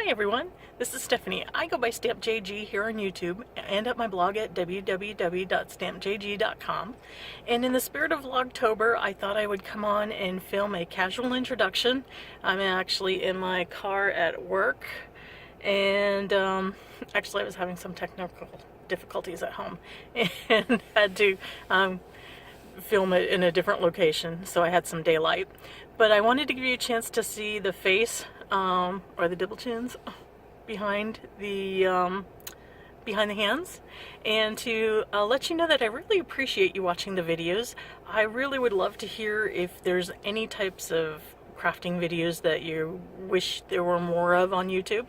Hi everyone, this is Stephanie. I go by StampJG here on YouTube and at my blog at www.stampjg.com. And in the spirit of Vlogtober, I thought I would come on and film a casual introduction. I'm actually in my car at work, and actually I was having some technical difficulties at home and had to film it in a different location, so I had some daylight. But I wanted to give you a chance to see the face or the dibble chins behind the hands, and to let you know that I really appreciate you watching the videos. I really would love to hear if there's any types of crafting videos that you wish there were more of on YouTube.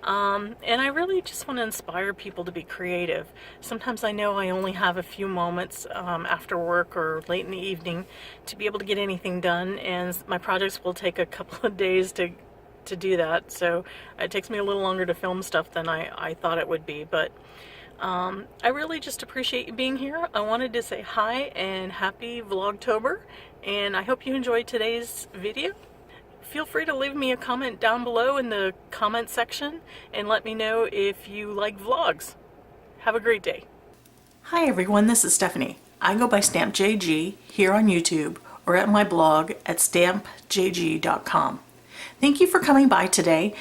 And I really just want to inspire people to be creative. Sometimes I know I only have a few moments after work or late in the evening to be able to get anything done, and my projects will take a couple of days to do that, so it takes me a little longer to film stuff than I thought it would be. But I really just appreciate you being here. I wanted to say hi and happy Vlogtober, and I hope you enjoyed today's video. Feel free to leave me a comment down below in the comment section and let me know if you like vlogs. Have a great day. Hi everyone, this is Stephanie. I go by StampJG here on YouTube or at my blog at stampjg.com. Thank you for coming by today.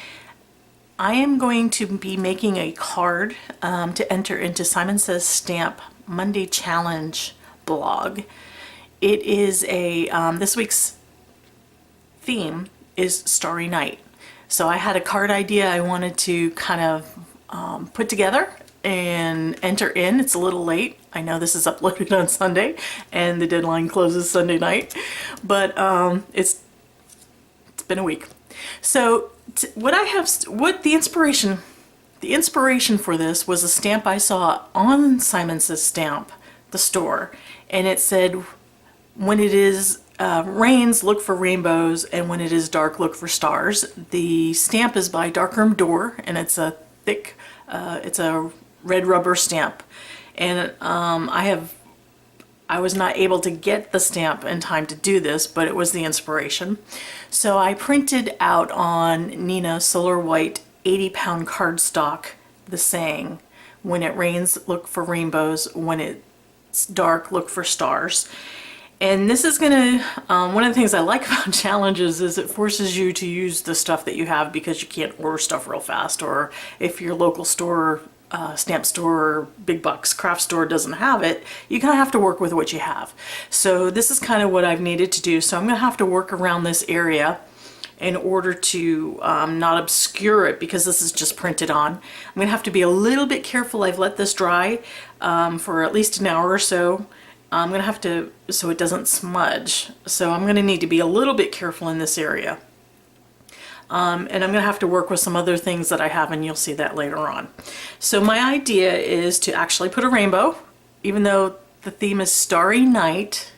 I am going to be making a card to enter into Simon Says Stamp Monday Challenge blog. It is a, this week's theme is Starry Night. So I had a card idea I wanted to kind of put together and enter in. It's a little late. I know this is uploaded on Sunday and the deadline closes Sunday night, but it's been a week. So what the inspiration for this was a stamp I saw on Simon Says Stamp, the store, and it said, when it is rains, look for rainbows, and when it is dark, look for stars. The stamp is by Darkroom Door, and it's a thick, it's a red rubber stamp. And I was not able to get the stamp in time to do this, but it was the inspiration. So I printed out on Nina Solar White 80-pound cardstock the saying, when it rains, look for rainbows, when it's dark, look for stars. And this is gonna, one of the things I like about challenges is it forces you to use the stuff that you have, because you can't order stuff real fast, or if your local store, stamp store, or big box craft store doesn't have it, you kind of have to work with what you have. So this is kind of what I've needed to do. So I'm gonna have to work around this area in order to not obscure it, because this is just printed on. I'm gonna have to be a little bit careful. I've let this dry for at least an hour or so. I'm gonna have to, so it doesn't smudge. So I'm gonna need to be a little bit careful in this area. And I'm gonna have to work with some other things that I have, and you'll see that later on. So my idea is to actually put a rainbow, even though the theme is Starry Night.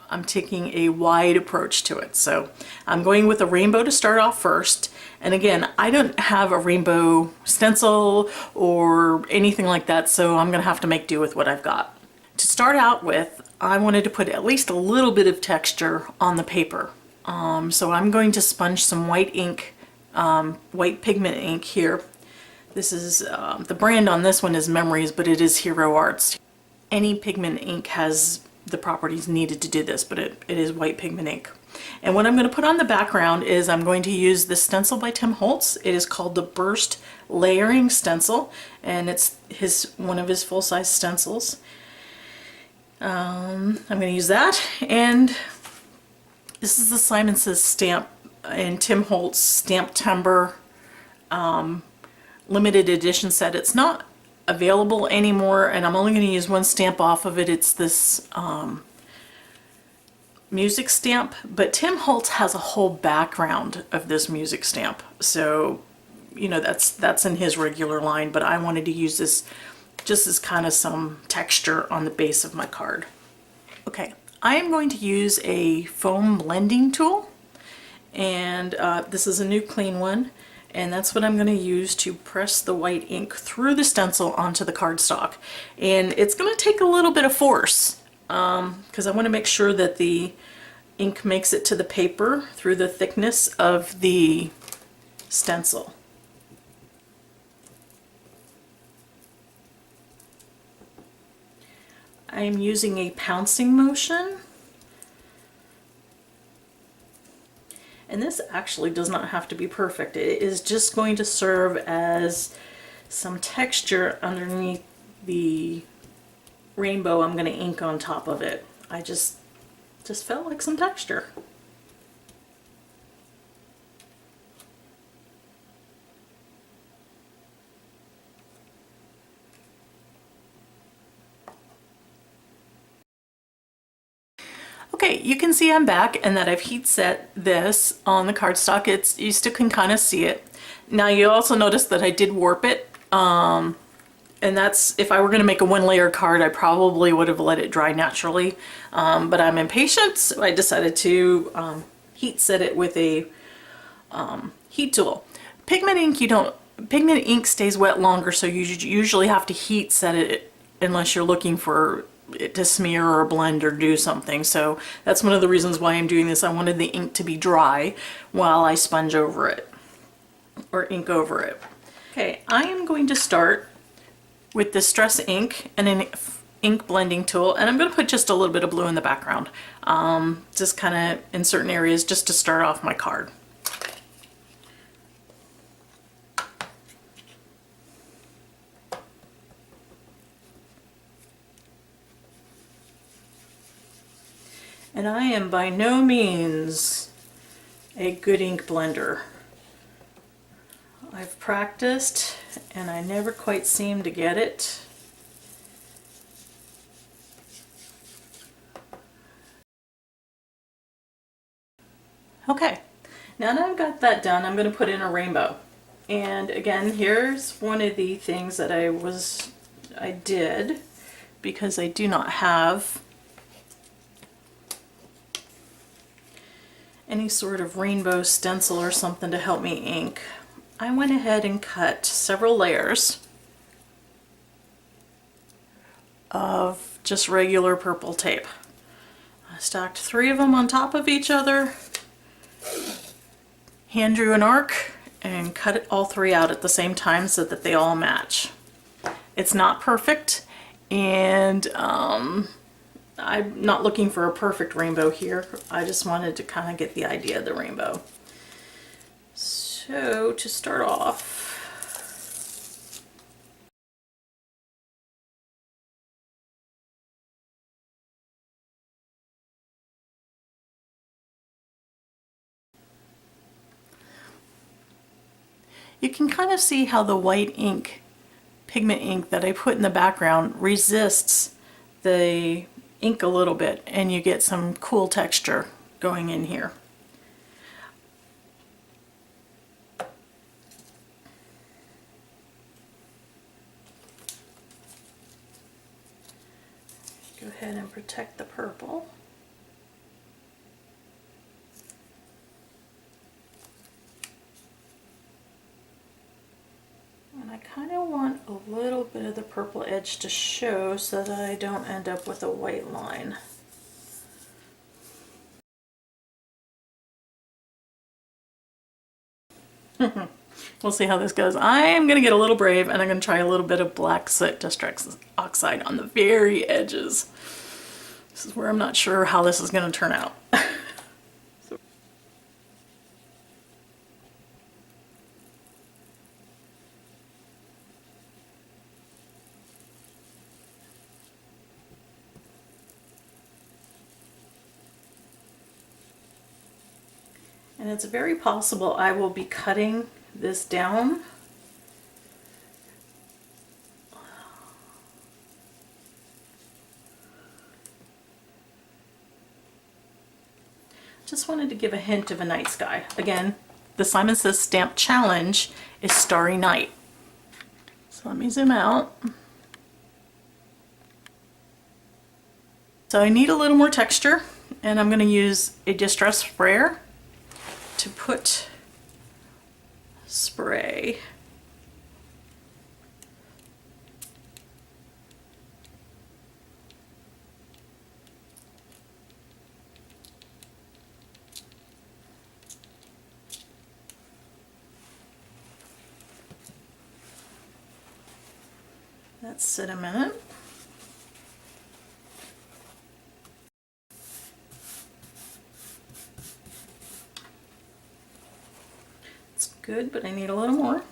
I'm taking a wide approach to it. So I'm going with a rainbow to start off first. And again, I don't have a rainbow stencil or anything like that, so I'm gonna have to make do with what I've got. To start out with, I wanted to put at least a little bit of texture on the paper. So I'm going to sponge some white ink, white pigment ink here. This is, the brand on this one is Memories, but it is Hero Arts. Any pigment ink has the properties needed to do this, but it is white pigment ink. And what I'm going to put on the background is I'm going to use this stencil by Tim Holtz. It is called the Burst Layering Stencil, and it's one of his full-size stencils. I'm going to use that, and this is the Simon Says Stamp and Tim Holtz Stamp Timber limited edition set. It's not available anymore, and I'm only going to use one stamp off of it. It's this music stamp, but Tim Holtz has a whole background of this music stamp, so you know that's in his regular line, but I wanted to use this just as kind of some texture on the base of my card. Okay, I am going to use a foam blending tool, and this is a new clean one, and that's what I'm going to use to press the white ink through the stencil onto the cardstock. And it's going to take a little bit of force because I want to make sure that the ink makes it to the paper through the thickness of the Stencil. I am using a pouncing motion. And this actually does not have to be perfect. It is just going to serve as some texture underneath the rainbow I'm going to ink on top of it. I just felt like some texture. Okay, you can see I'm back and that I've heat set this on the cardstock. You still can kind of see it. Now you also notice that I did warp it. And that's, if I were going to make a one layer card, I probably would have let it dry naturally. But I'm impatient, so I decided to heat set it with a heat tool. Pigment ink stays wet longer, so you usually have to heat set it unless you're looking for it to smear or blend or do something. So that's one of the reasons why I'm doing this. I wanted the ink to be dry while I sponge over it or ink over it. Okay, I am going to start with Distress ink and an ink blending tool, and I'm going to put just a little bit of blue in the background, just kind of in certain areas just to start off my card. And I am by no means a good ink blender. I've practiced and I never quite seem to get it. Okay, now that I've got that done, I'm going to put in a rainbow. And again, here's one of the things that I did, because I do not have any sort of rainbow stencil or something to help me ink. I went ahead and cut several layers of just regular purple tape. I stacked 3 of them on top of each other, hand drew an arc, and cut it all 3 out at the same time so that they all match. It's not perfect, and I'm not looking for a perfect rainbow here. I just wanted to kind of get the idea of the rainbow. So to start off, you can kind of see how the white ink, pigment ink that I put in the background resists the ink a little bit, and you get some cool texture going in here. Go ahead and protect the purple. And I kind of want a little bit of the purple edge to show so that I don't end up with a white line. We'll see how this goes. I am going to get a little brave, and I'm going to try a little bit of black soot distress oxide on the very edges. This is where I'm not sure how this is going to turn out. And it's very possible I will be cutting this down. Just wanted to give a hint of a night sky. Again, the Simon Says Stamp Challenge is Starry Night. So let me zoom out. So I need a little more texture, and I'm going to use a distress sprayer to put spray. Let's sit a minute. It's good, but I need a little more.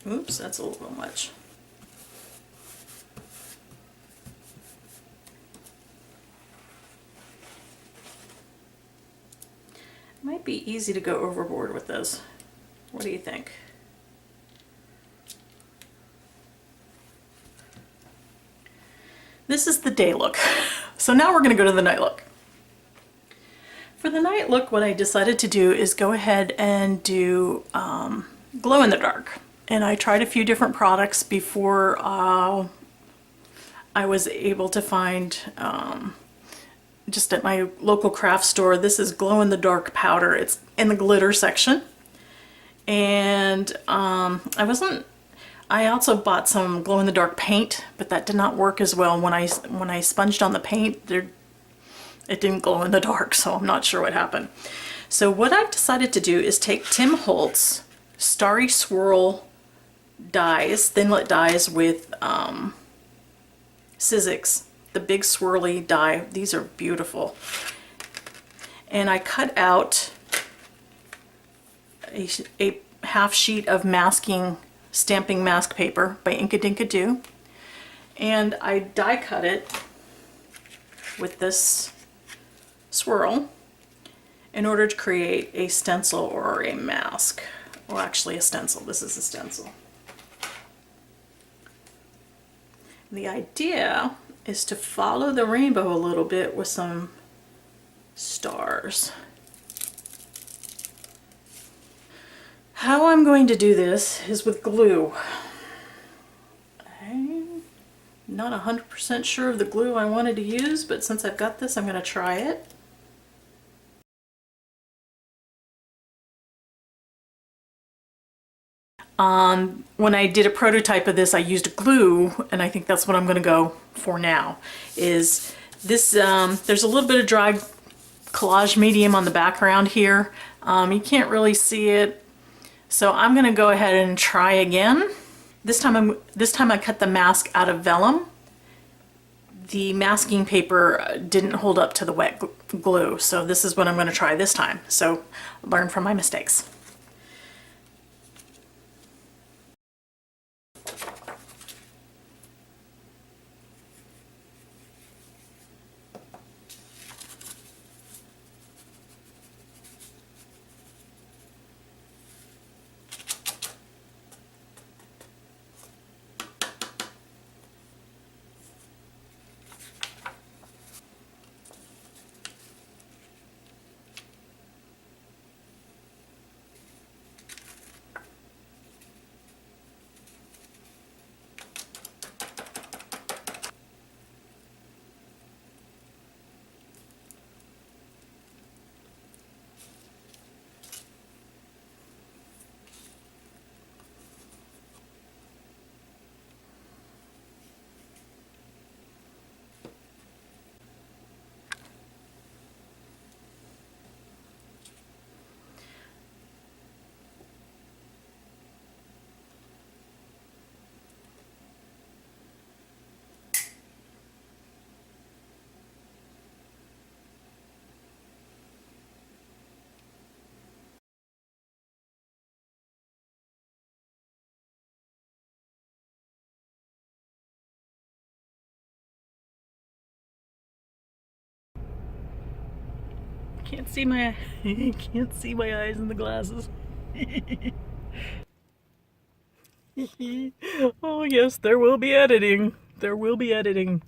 Oops, that's a little much. Might be easy to go overboard with this. What do you think? This is the day look. So now we're going to go to the night look. For the night look, what I decided to do is go ahead and do glow in the dark. And I tried a few different products before I was able to find just at my local craft store. This is glow in the dark powder. It's in the glitter section. And I also bought some glow in the dark paint, but that did not work as well. When I sponged on the paint, it didn't glow in the dark, so I'm not sure what happened. So what I've decided to do is take Tim Holtz Starry Swirl dies, Thinlit dies with Sizzix, the big swirly die. These are beautiful. And I cut out a half sheet of stamping mask paper by Inkadinka-Doo, and I die cut it with this swirl in order to create a stencil or a mask. Well, actually a stencil. This is a stencil. The idea is to follow the rainbow a little bit with some stars. How I'm going to do this is with glue. I'm not 100% sure of the glue I wanted to use, but since I've got this, I'm going to try it. When I did a prototype of this, I used glue, and I think that's what I'm going to go for now. Is this? There's a little bit of dry collage medium on the background here. You can't really see it, so I'm going to go ahead and try again. This time I cut the mask out of vellum. The masking paper didn't hold up to the wet glue, so this is what I'm going to try this time. So learn from my mistakes. Can't see my eyes in the glasses. Oh yes, there will be editing. There will be editing.